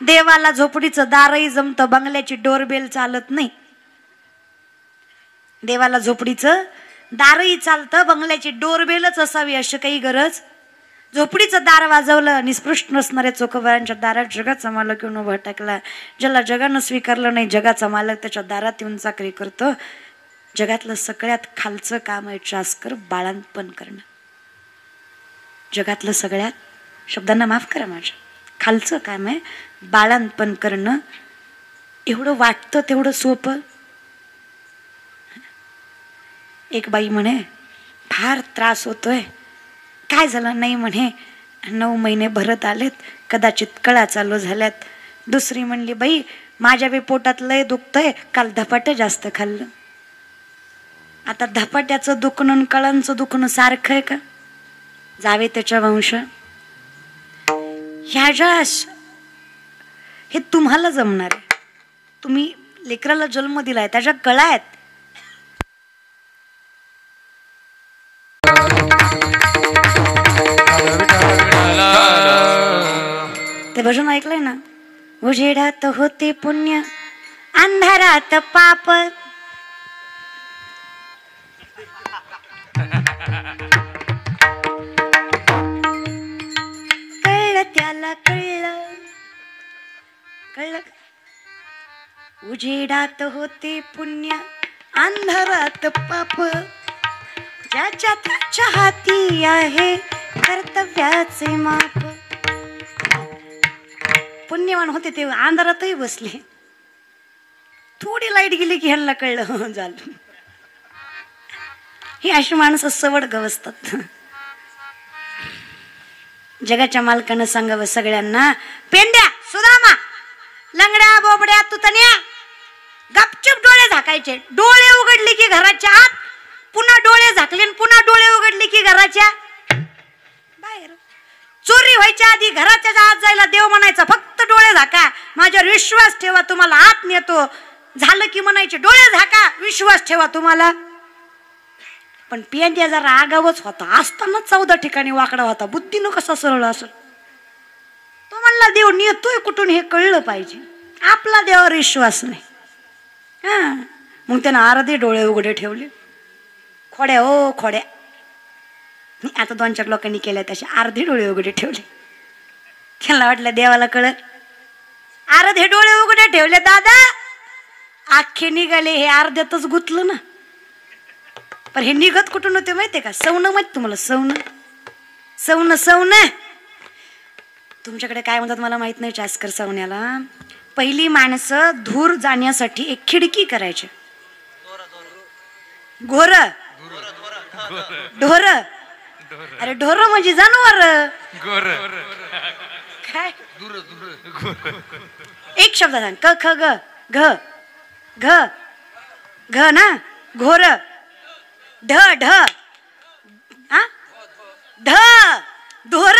देवाला झोपडीचं दारही जमतं, बंगल्याची डोरबेल चालत नाही. देवाला झोपडीचं दारही चालतं, बंगल्याची डोरबेलच असावी अशी काही गरज. झोपडीचं दार वाजवलं, निस्पृष्ट नसणाऱ्या चोखोबारांच्या दारात जगाचा मालक येऊन उभा टाकला. ज्याला जगानं स्वीकारलं नाही, जगाचा मालक त्याच्या दारात येऊन चाकरी करतो. जगातलं सगळ्यात खालचं काम आहे चास्कर बाळंतपण करणं. जगातलं सगळ्यात, शब्दांना माफ करा माझ्या, खालचं काम आहे बाळंतपण करणं. एवढं वाटतं तेवढं सोपं. एक बाई म्हणे फार त्रास होतोय. काय झालं? नाही म्हणे 9 महिने भरत आलेत, कदाचित कळा चालू झाल्यात. दुसरी म्हणली बाई माझ्या बी पोटात लय दुखतंय, काल धपाटं जास्त खाल्लं. आता धपाट्याचं दुखणं आणि कळांचं दुखणं सारखं आहे का? जावे त्याच्या वंश. ह्या ज्या हे तुम्हाला जमणार आहे. तुम्ही लेकराला जन्म दिलाय, त्याच्या कळा आहेत. ते भजन ऐकलंय ना? उजेडात होते पुण्य, अंधारात पाप. कळलं त्याला, कळलं कळलं. उजेडात होते पुण्य, अंधारात पाप. ज्याच्या त्याच्या हाती आहे कर्तव्याचे माप. पुण्यवान होते ते अंधारातही बसले. थोडी लाईट गेली की ह्यांना कळलं झालं. ही अशी माणसं सवड गवसतात. जगाच्या मालकानं सांगावं सगळ्यांना, पेंड्या सुदामा लंगड्या बोबड्या तुतण्या गपचूप डोळे झाकायचे. डोळे उघडले की घराच्या आत, पुन्हा डोळे झाकले, पुन्हा डोळे उघडले की घराच्या बाहेर. चोरी व्हायच्या आधी घराच्या आत जायला देव म्हणायचा फक्त डोळे झाका, माझ्यावर विश्वास ठेवा तुम्हाला आत नेतो. झालं की म्हणायचे डोळे झाका, विश्वास ठेवा तुम्हाला. पण पेंड्या जरा आगावच होता, असताना 14 ठिकाणी वाकडा होता. बुद्धीनं कसा सरळ असेल? तो म्हणला देव नेतोय कुठून हे कळलं पाहिजे. आपला देवावर विश्वास नाही. हा, मग त्यानं अर्धे डोळे उघडे ठेवले. खोड्या हो खोड्या. आता 2-4 लोकांनी केल्या तसे अर्धे डोळे उघडे ठेवले. त्यांना वाटलं देवाला कळत. अर्धे डोळे उघडे ठेवले दादा, आखे निघाले. हे अर्ध्यातच गुतलं ना. पण हे निघत कुठून होते माहितीये का? सवनं माहित तुम्हाला? सवनं सवनं सवनं तुमच्याकडे काय म्हणतात मला माहित नाही. चास्कर सवण्याला पहिली माणसं धूर जाण्यासाठी एक खिडकी करायची. घोर ढोर. अरे ढोर म्हणजे जनावर. काय एक शब्द सांग. क ख ग घ घ घ ना. घोर. ढ ढ हा ढ धोर.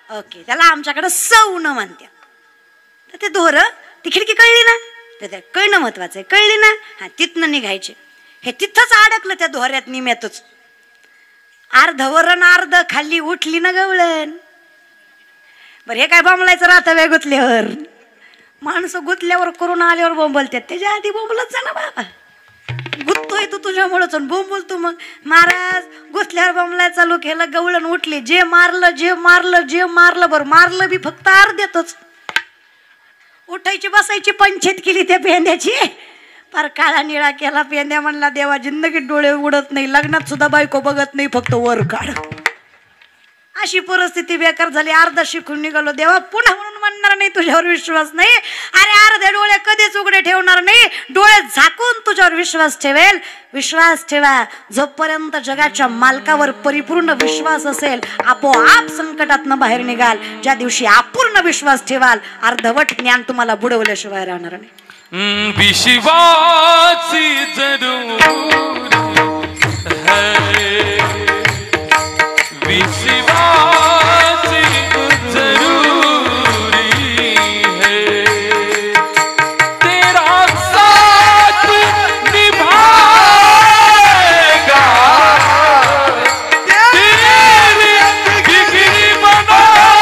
ओके, त्याला आमच्याकडे सवनं म्हणते. तर ते धोर, ती खिडकी कळली ना, तर कळणं महत्वाचं आहे. कळली ना, हा तिथनं निघायचे. हे तिथंच अडकलं त्या धोऱ्यात निम्यातच. अर्धवरण अर्ध खाली उठली ना गवळण. बरं हे काय बोंबलायचं राहतं वेळ गुतल्यावर. माणसं गुतल्यावर करून आल्यावर बोंबलतात. त्याच्या आधी बोंबलत जा ना बाबा. गुततोय तू तुझ्यामुळेच बोंबल तू. मग महाराज गुतल्यावर बोंबलाय चालू केलं, गवळण उठली. जे मारलं जे मारलं जे मारलं, बरं मारलं बी फक्त अर्ध्यातच. उठायची बसायची पंचायत केली त्या पेंद्याची. फार काळा निळा केला पेंद्या. म्हणला देवा जिंदगीत डोळे उघडत नाही, लग्नात सुद्धा बायको बघत नाही, फक्त वर काढ. अशी परिस्थिती बेकार झाली. अर्धा शिकून निघालो. देवा पुन्हा म्हणून म्हणणार नाही, तुझ्यावर विश्वास नाही. अरे अर्धे डोळे कधीच उघडे ठेवणार नाही, डोळे झाकून तुझ्यावर विश्वास ठेवेल. विश्वास ठेवा. जोपर्यंत जगाच्या मालकावर परिपूर्ण विश्वास असेल, आपोआप संकटातनं बाहेर निघाल. ज्या दिवशी अपूर्ण विश्वास ठेवाल, अर्धवट ज्ञान तुम्हाला बुडवल्याशिवाय राहणार नाही. विश्वासी जरूर है, विश्वासी जरूरी है, तेरा साथ निभाएगा, तेरी बिगड़ी बनाएगा,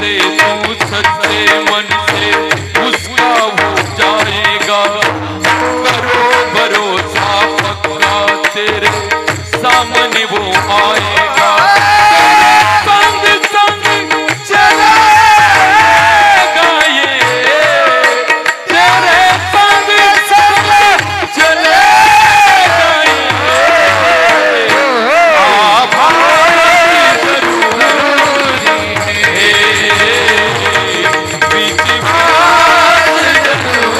से तू सच्चे मन से उसका हो जाएगा। करो भरोसा पक्का तेरे सामने वो आएगा। संग संग चलेगा ये, तेरे संग संग चलेगा ये। आभार जरूरी है, विश्वास जरूरी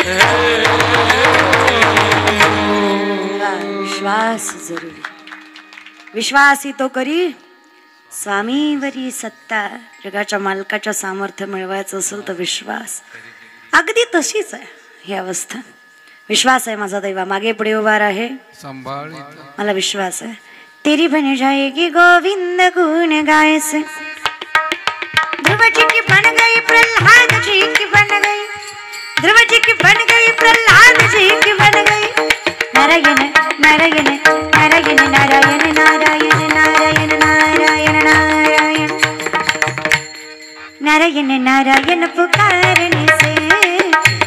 है, विश्वास जरूरी, विश्वास ही तो करी स्वामीवरी सत्ता. जगाच्या मालकाच्या सामर्थ्य मिळवायचं असेल तर विश्वास. अगदी तशीच आहे ही अवस्था. विश्वास आहे माझा दैवा मागे पुढे उभा आहे, मला विश्वास आहे. तेरी बन जाएगी गोविंद गुण गाय से, ध्रुव जी की बन गई प्रहलाद जी की बन गई, ध्रुव जी की बन गई प्रहलाद जी की बन गई. नारायण नारायण नारायण नारायण नारायण नारायण नारायण नारायण नारायण नारायण पुकारने से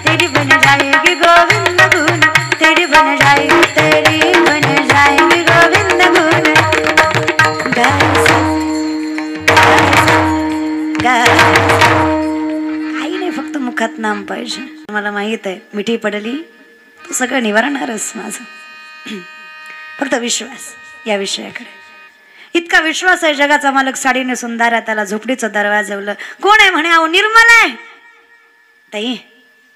तेरी बन जाएगी गोविंद गुण, तेरी बन जाएगी, तेरी बन जाएगी गोविंद गुण. काही नाही, फक्त मुखात नाम पाहिजे. मला माहित आहे मिठी पडली तो सगळं निवारणारच माझं. फक्त विश्वास या विषयाकडे. इतका विश्वास आहे जगाचा मालक साडी नेसून दारात त्याला झोपडीचं दरवाजवलं. कोण आहे म्हणे, अहो निर्मल आहे. ताई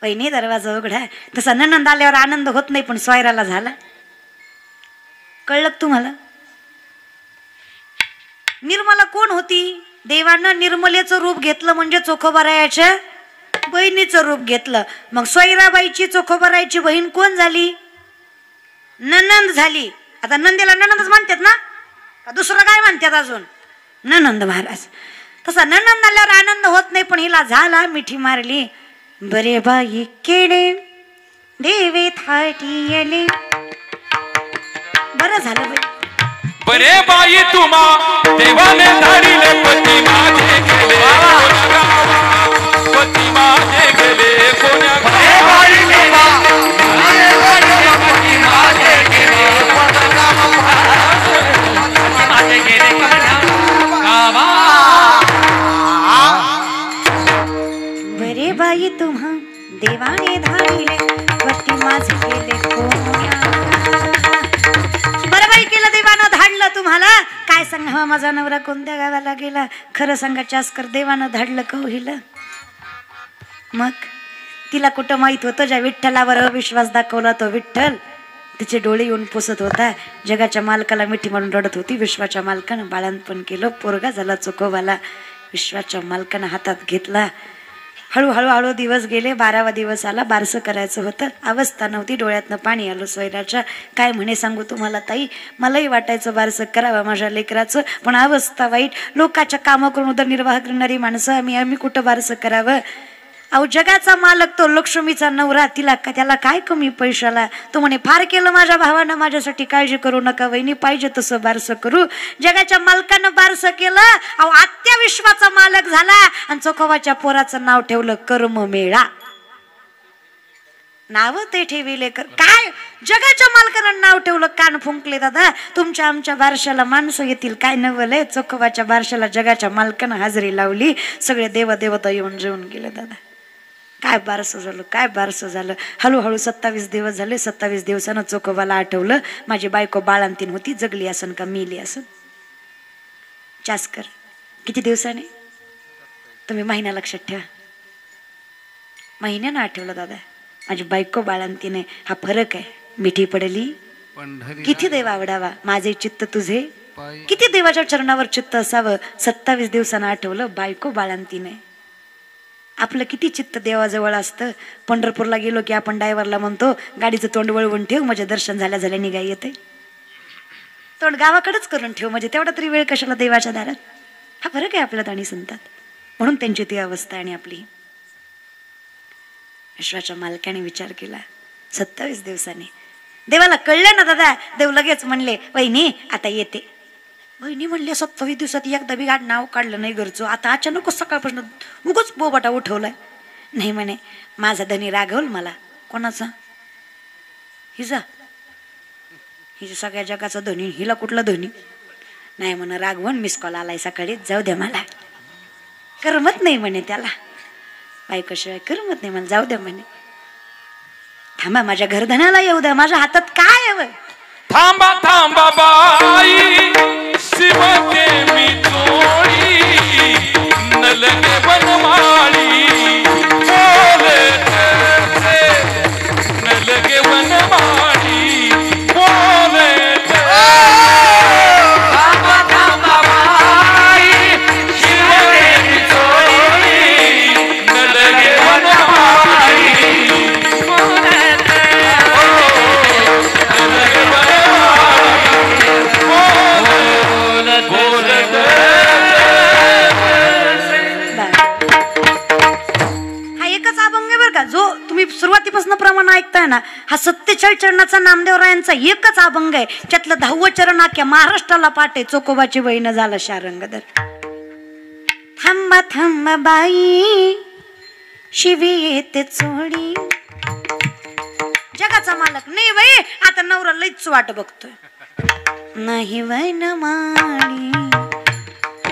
वहिनी दरवाजा उघडा. तसा ननंद आल्यावर आनंद होत नाही पण स्वायराला झाला. कळलं तुम्हाला? निर्मला कोण होती? देवानं निर्मलेचं रूप घेतलं म्हणजे चोखोबारायाच्या बहिणीचं रूप घेतलं. मग सोयराबाईची चोखोबारायची बहीण कोण झाली? ननंद झाली. आता नंदेला ननंदच म्हणतात ना, का दुसरं काय म्हणतात अजून? ननंद महाराज. तसा ननंद आल्यावर आनंद होत नाही पण हिला झाला. मिठी मारली. बरे बाई केडे देवे थाटियले. बरं झालं बाई. बरे बाई तुम्हा देवाने धाडिले, पती माझे गेले पती माझे गेले कोण्या गावी. बरे बाई तुम्हा देवाने धाडिले, पती माझे गेले कोण्या. बरं बाई केलं देवानं धाडलं तुम्हाला. काय सांगा माझा नवरा कोणत्या गावाला गेला? खरं सांगा चास्कर देवानं धाडलं कवहिलं. मग तिला कुठं माहित होतं ज्या विठ्ठलावर अविश्वास दाखवला तो विठ्ठल तिचे डोळे येऊन पुसत होता. जगाच्या मालकाला मिठी मारून रडत होती. विश्वाच्या मालकानं बाळंतपण केलं. पोरगा झाला चोखोवाला. विश्वाच्या मालकानं हातात घेतला. हळूहळू हळू दिवस गेले. 12वा दिवस आला. बारसं करायचं होतं. अवस्था नव्हती. डोळ्यातनं पाणी आलं सोयराच्या. काय म्हणे सांगू तुम्हाला ताई, मलाही वाटायचं बारसं करावं माझ्या लेकराचं, पण अवस्था वाईट. लोकाच्या कामं करून उदरनिर्वाह करणारी माणसं आम्ही कुठं बारसं करावं? अहो जगाचा मालक तो लक्ष्मीचा नवरा, त्याला काय कमी पैशाला? तो म्हणे फार केलं माझ्या भावानं माझ्यासाठी, काळजी करू नका वहिनी, पाहिजे तसं बारसं करू. जगाच्या मालकानं बारसं केलं. अहो आत्या विश्वाचा मालक झाला आणि चोखोबाच्या पोराचं नाव ठेवलं कर्ममेळा. नाव ते ठेविले काय जगाच्या मालकानं नाव ठेवलं. कान फुंकले दादा. तुमच्या आमच्या बारशाला माणसं येतील काय नवलय. चोखोबाच्या बारशाला जगाच्या मालकानं हाजरी लावली. सगळे देवदेवता येऊन जेवून गेले दादा. काय बारसं झालं, काय बारसं झालं. हळूहळू 27 दिवस झाले. 27 दिवसानं चोखोबाला आठवलं माझी बायको बाळंतीण होती, जगली असन का मेली असन. चास्कर किती दिवसाने? तुम्ही महिना लक्षात ठेवा. महिन्यानं आठवलं दादा माझी बायको बाळंतीण आहे. हा फरक आहे. मिठी पडली. किती देव आवडावा माझे चित्त तुझे. किती देवाच्या चरणावर चित्त असावं. 27 दिवसानं आठवलं बायको बाळंतीण आहे. आपलं किती चित्त देवाजवळ असतं. पंढरपूरला गेलो की आपण ड्रायव्हरला म्हणतो गाडीचं तोंड वळवून ठेव म्हणजे दर्शन झाल्या निघाई येते. तोंड गावाकडेच करून ठेव म्हणजे तेवढा तरी वेळ कशाला देवाच्या दारात. हा फरक आहे आपल्यात आणि संतात. म्हणून त्यांची ती अवस्था आणि आपली. विश्वाच्या मालकाने विचार केला 27 दिवसांनी देवाला कळलं ना दादा, देव लगेच म्हणले वहिनी आता येते. वहिनी म्हणले 27 दिवसात एकदा बी नाव काढलं नाही घरचं, आता अचानकच सकाळपासून उगाच बोबाटा उठवलाय. नाही म्हणे माझा धनी रागवल मला. कोणाचा? हिचा सगळ्या जगाचा धनी, हिला कुठला धनी नाही म्हणे. रागवून मिस कॉल आलाय सकाळी, जाऊ द्या मला करमत नाही म्हणे, त्याला बायकोशिवाय करमत नाही मला, जाऊ द्या म्हणे. थांबा माझ्या घरधनाला येऊ द्या, माझ्या हातात काय आहे. थांबा थांबा बाई शिवते मी चोळी न लगे वनमाळी बोले न लगे वनमाळी बोले. थांबा थांबा बाई शिवते मी चोळी न लगे वनमाळी जो तुम्ही सुरुवातीपासून प्रमाण ऐकताय ना, हा 47 चरणाचा नामदेवरायांचा एकच अभंग आहे. त्यातलं 10वं चरण अख्ख्या महाराष्ट्राला पाठ आहे. चोकोबाची बहीण झाला शारंगधर. थांबा थांबा बाई शिवी येते चोळी. जगाचा मालक नाही बाई, आता नवरा लईच वाट बघतोय. नाही वैन माळी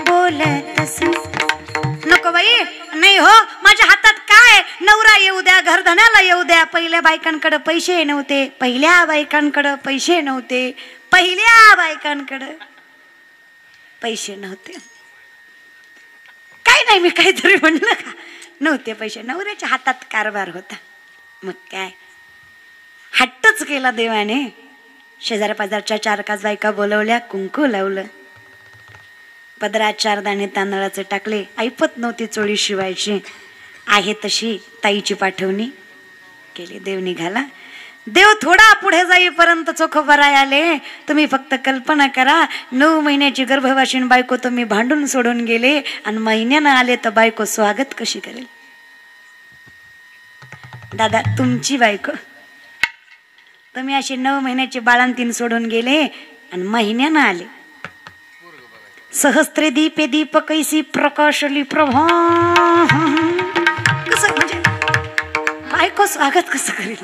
बोलत नको बाई, नाही हो माझ्या हातात काय. नवरा येऊ द्या, घरधनाला येऊ द्या. पहिल्या बायकांकडे पैसे नव्हते, पहिल्या बायकांकडे पैसे नव्हते, पहिल्या बायकांकडे पैसे नव्हते. काय नाही, मी काहीतरी म्हणलं का. नव्हते पैसे, नवऱ्याच्या हातात कारभार होता. मग काय हट्टच केला देवाने. शेजाऱ्या पाजारच्या 4-5 बायका बोलवल्या, कुंकू लावलं, पदरात 4 दाणे तांदळाचे टाकले. ऐपत नव्हती चोळी शिवायची, आहे तशी ताईची पाठवणी केली. देव निघाला. देव थोडा पुढे जाईपर्यंत चोखोबाराय आले. तुम्ही फक्त कल्पना करा, 9 महिन्याची गर्भवाशीन बायको तुम्ही भांडून सोडून गेले आणि महिन्यानं आले तर बायको स्वागत कशी करेल. दादा तुमची बायको, तुम्ही अशी 9 महिन्याची बाळंतीन सोडून गेले आणि महिन्यानं आले. सहस्त्रे दीपे दीप कैसी प्रकाशली प्रभा. कसं म्हणजे बायको स्वागत कसं करेल.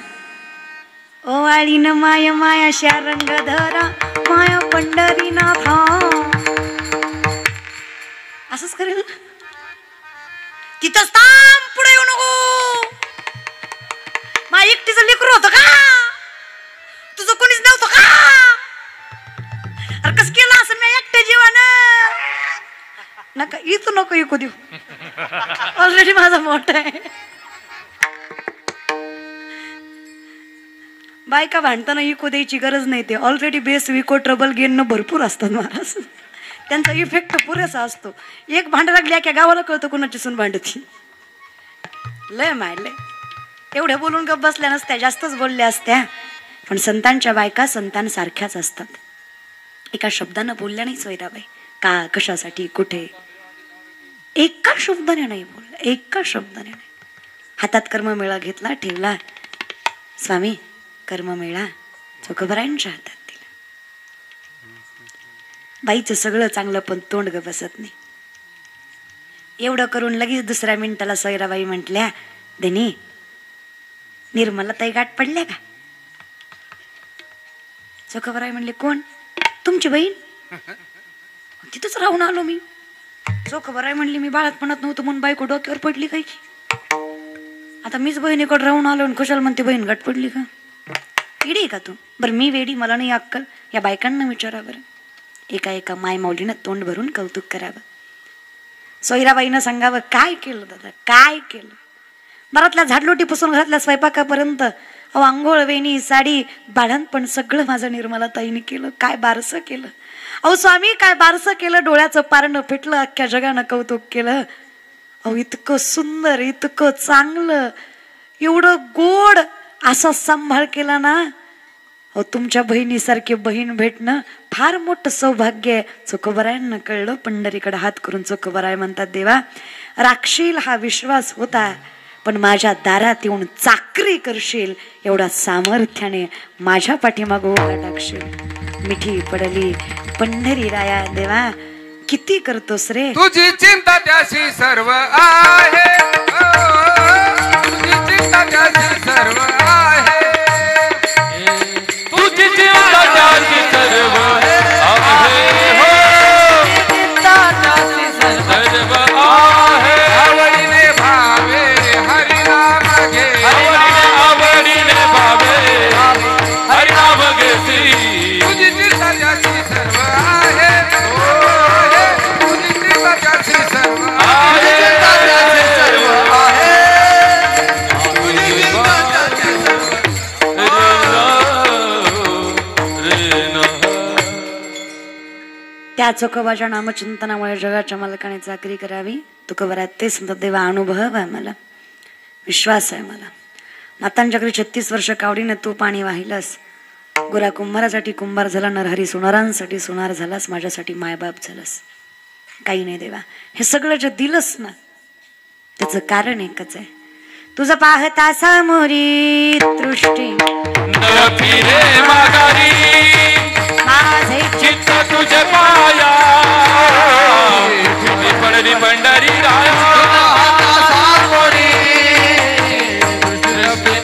ओ आळीन माया माया शारंगधरा माया पंढरीनाथा, असंच करेल. तिथंच थांब, पुढे येऊ नको. मा एकटीचं लेकरू होतं का, तुझं कोणीच नव्हतं का. अरे कसं केलं असं मी एकट्या जीवानं. नका इथं नको इकू देऊ, ऑलरेडी माझा मोठा आहे. बायका भांडताना इको द्यायची गरज नाही. ते ऑलरेडी बेस विको ट्रबल गेन भरपूर असतात महाराज, त्यांचा इफेक्ट पुरेसा असतो. एक भांड लागली की गावाला कळतं कोणाची सून भांडती. लय मायले एवढ्या बोलून गप बसल्या नसत्या, जास्तच बोलल्या असत्या. पण संतांच्या बायका संतान सारख्याच असतात. एका शब्दानं बोलल्या नाही सोयराबाई, का कशासाठी कुठे, एका शब्दाने नाही बोलल्या, एका शब्दाने नाही. हातात कर्ममेळा घेतला, ठेवला. स्वामी कर्ममेळा चोखोबारायांच्या हातात दिला. बाईचं सगळं चांगलं पण तोंड ग बसत नाही. एवढं करून लगेच दुसऱ्या मिनिटाला सोयराबाई म्हटल्या, देनी निर्मला ताई गाठ पडल्या का. चोखोबाराय म्हणले, कोण. तुमची बहीण. तिथंच राहून आलो मी. चोखोबाराय म्हणली, मी बाळातपणात नव्हतं म्हणून बायको डोक्यावर पडली काय की. आता मीच बहिणीकडे राहून आलो आणि कशाला म्हणते बहीण गाठ पडली का. वेडी का तू. बरं मी वेडी, मला नाही अक्कल. या बायकांना विचारा बरं. एका एका माय माऊलीनं तोंड भरून कौतुक करावं. सोयराबाईनं सांगावं, काय केलं दादा, काय केलं. घरातल्या झाडलोटीपासून घरातल्या स्वयंपाकापर्यंत, अहो आंघोळ वेणी साडी बाळणपण सगळं माझं निर्मला ताईने केलं. काय बारसं केलं. अहो स्वामी काय बारसं केलं. डोळ्याचं पारणं फिटलं, अख्ख्या जगानं कौतुक केलं. अहो इतकं सुंदर, इतकं चांगलं, एवढं गोड असा सांभाळ केला ना. अहो तुमच्या बहिणीसारखी बहीण भेटणं फार मोठं सौभाग्य आहे. चोखोबारायांना कळलं. पंढरीकडे हात करून चोखोबाराय म्हणतात, देवा राखशील हा विश्वास होता, पण माझ्या दारात येऊन चाकरी करशील एवढा सामर्थ्याने माझ्या पाठीमागं उभा टाकशील. मिठी पडली पंढरी राया देवा किती करतोस रे. तुझी चिंता त्याशी सर्व आहे, तुझी चिंता त्याशी सर्व आहे, तुझी चिंता त्याशी सर्व आहे, चिंता त्याशी सर्व आहे. आवडीने भावे हरिनाम घे, आवडीने भावे हरिनाम घे. तुझी चिंता त्याशी सर्व आहे, तुझी चिंता त्याशी सर्व आहे, सर्व आहे. त्या चोखोबाच्या नामचिंतनामुळे जगाच्या मालकाने चाकरी करावी. तुकोबरात ते संत देवा अनुभव आहे मला, विश्वास आहे मला. मातांच्या घरी 36 वर्ष कावडीने तू पाणी वाहिलंस. गोरा कुंभारासाठी कुंभार झाला, नरहरी सोनारांसाठी सोनार झालास, माझ्यासाठी मायबाप झालास. काही नाही देवा, हे सगळं जे दिलंस ना त्याचं कारण एकच आहे. तुझं पाहता सामोरी दृष्टी न फिरे माघारी,